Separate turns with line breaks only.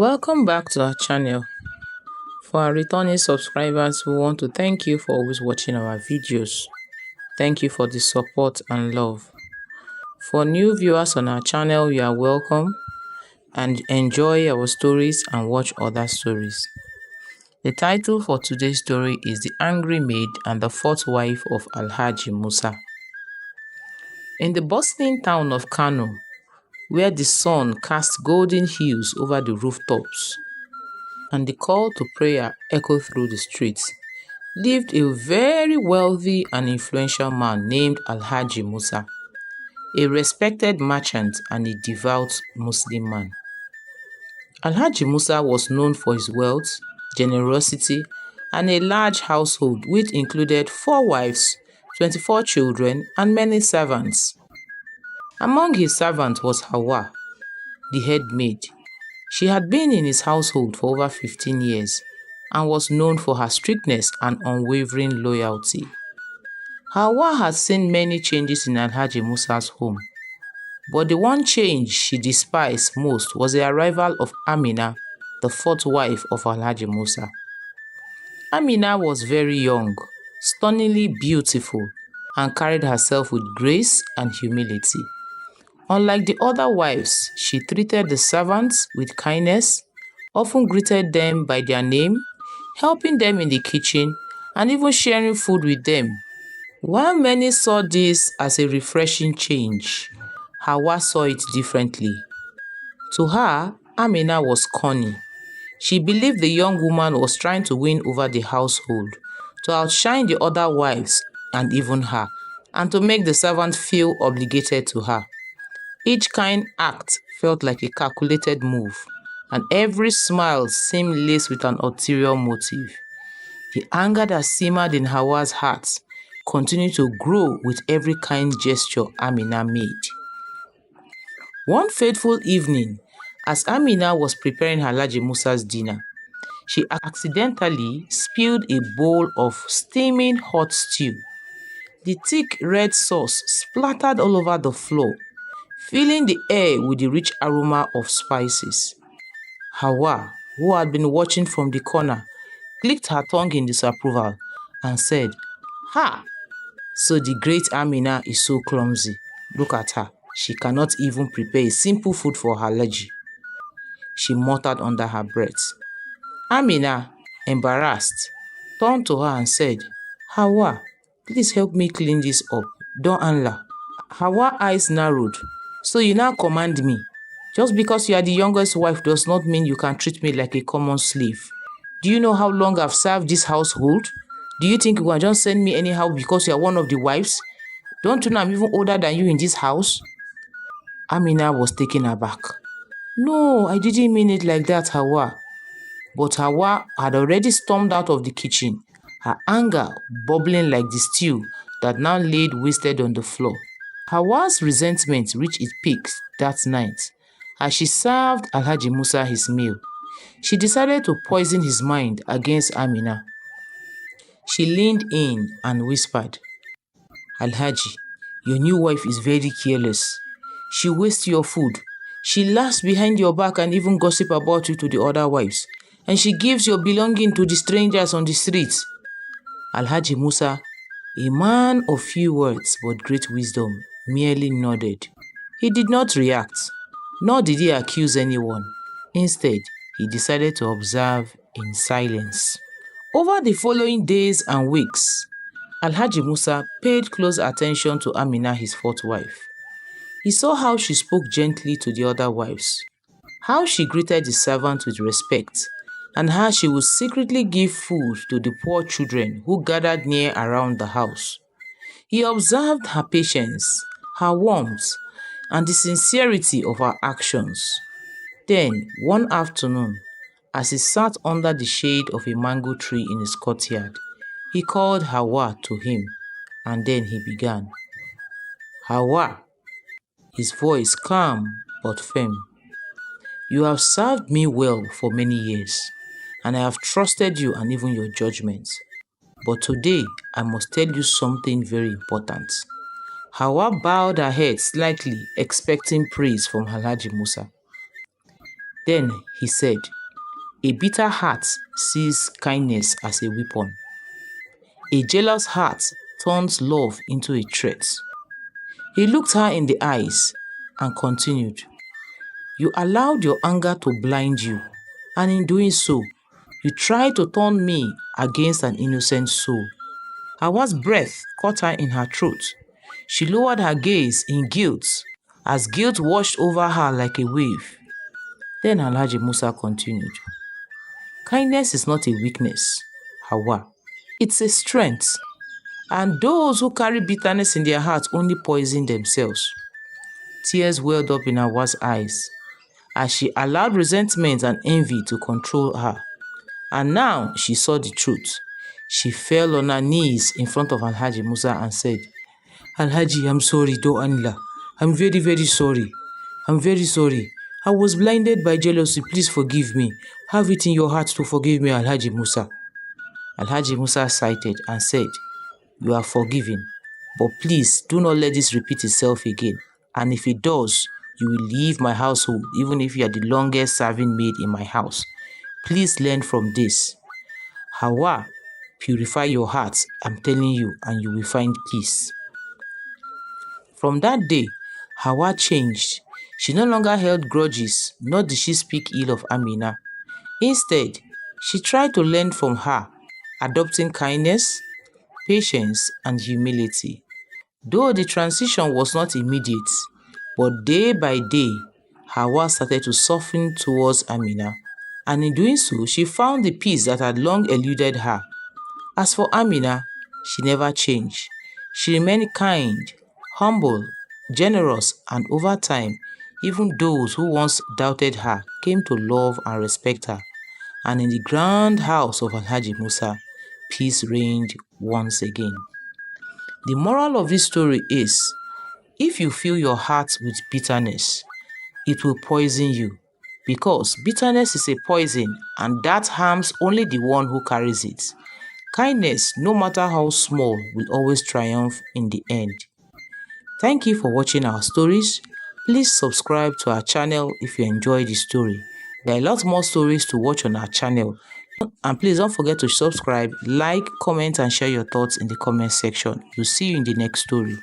Welcome back to our channel. For our returning subscribers, we want to thank you for always watching our videos. Thank you for the support and love. For new viewers on our channel, you are welcome and enjoy our stories and watch other stories. The title for today's story is The Angry Maid and the Fourth Wife of Alhaji Musa. In the bustling town of Kano, where the sun cast golden hues over the rooftops and the call to prayer echoed through the streets, lived a very wealthy and influential man named Alhaji Musa, a respected merchant and a devout Muslim man. Alhaji Musa was known for his wealth, generosity, and a large household which included 4 wives, 24 children, and many servants. Among his servants was Hawa, the head maid. She had been in his household for over 15 years and was known for her strictness and unwavering loyalty. Hawa had seen many changes in Alhaji Musa's home, but the one change she despised most was the arrival of Amina, the fourth wife of Alhaji Musa. Amina was very young, stunningly beautiful, and carried herself with grace and humility. Unlike the other wives, she treated the servants with kindness, often greeted them by their name, helping them in the kitchen, and even sharing food with them. While many saw this as a refreshing change, Hawa saw it differently. To her, Amina was cunning. She believed the young woman was trying to win over the household, to outshine the other wives and even her, and to make the servants feel obligated to her. Each kind act felt like a calculated move, and every smile seemed laced with an ulterior motive. The anger that simmered in Hawa's heart continued to grow with every kind gesture Amina made. One fateful evening, as Amina was preparing Alhaji Musa's dinner, she accidentally spilled a bowl of steaming hot stew. The thick red sauce splattered all over the floor, filling the air with the rich aroma of spices. Hawa, who had been watching from the corner, clicked her tongue in disapproval and said, "Ha! So the great Amina is so clumsy. Look at her. She cannot even prepare a simple food for her Alhaji," she muttered under her breath. Amina, embarrassed, turned to her and said, "Hawa, please help me clean this up. Don't Allah." Hawa's eyes narrowed. "So you now command me? Just because you are the youngest wife does not mean you can treat me like a common slave. Do you know how long I've served this household? Do you think you can just send me anyhow because you are one of the wives? Don't you know I'm even older than you in this house?" Amina was taken aback. "No, I didn't mean it like that, Hawa." But Hawa had already stormed out of the kitchen, her anger bubbling like the stew that now laid wasted on the floor. Hawa's resentment reached its peak that night. As she served Alhaji Musa his meal, she decided to poison his mind against Amina. She leaned in and whispered, "Alhaji, your new wife is very careless. She wastes your food. She laughs behind your back and even gossip about you to the other wives. And she gives your belonging to the strangers on the streets." Alhaji Musa, a man of few words but great wisdom, merely nodded. He did not react, nor did he accuse anyone. Instead, he decided to observe in silence. Over the following days and weeks, Alhaji Musa paid close attention to Amina, his fourth wife. He saw how she spoke gently to the other wives, how she greeted the servants with respect, and how she would secretly give food to the poor children who gathered near around the house. He observed her patience, her warmth, and the sincerity of her actions. Then, one afternoon, as he sat under the shade of a mango tree in his courtyard, he called Hawa to him, and then he began. "Hawa," his voice calm but firm, "you have served me well for many years, and I have trusted you and even your judgment. But today, I must tell you something very important." Hawa bowed her head slightly, expecting praise from Alhaji Musa. Then he said, "A bitter heart sees kindness as a weapon. A jealous heart turns love into a threat." He looked her in the eyes and continued, "You allowed your anger to blind you, and in doing so, you tried to turn me against an innocent soul." Hawa's breath caught her in her throat. She lowered her gaze in guilt as guilt washed over her like a wave. Then Alhaji Musa continued, "Kindness is not a weakness, Hawa. It's a strength. And those who carry bitterness in their hearts only poison themselves." Tears welled up in Hawa's eyes as she allowed resentment and envy to control her. And now she saw the truth. She fell on her knees in front of Alhaji Musa and said, "Alhaji, I'm sorry, do Allah. I'm very, very sorry. I'm very sorry. I was blinded by jealousy. Please forgive me. Have it in your heart to forgive me, Alhaji Musa." Alhaji Musa sighed and said, "You are forgiven, but please do not let this repeat itself again. And if it does, you will leave my household, even if you are the longest serving maid in my house. Please learn from this. Hawa, purify your heart, I'm telling you, and you will find peace." From that day, Hawa changed. She no longer held grudges, nor did she speak ill of Amina. Instead, she tried to learn from her, adopting kindness, patience, and humility. Though the transition was not immediate, but day by day, Hawa started to soften towards Amina, and in doing so, she found the peace that had long eluded her. As for Amina, she never changed. She remained kind, humble, generous, and over time, even those who once doubted her came to love and respect her. And in the grand house of Alhaji Musa, peace reigned once again. The moral of this story is, if you fill your heart with bitterness, it will poison you, because bitterness is a poison and that harms only the one who carries it. Kindness, no matter how small, will always triumph in the end. Thank you for watching our stories. Please subscribe to our channel if you enjoyed the story. There are a lot more stories to watch on our channel. And please don't forget to subscribe, like, comment, and share your thoughts in the comment section. We'll see you in the next story.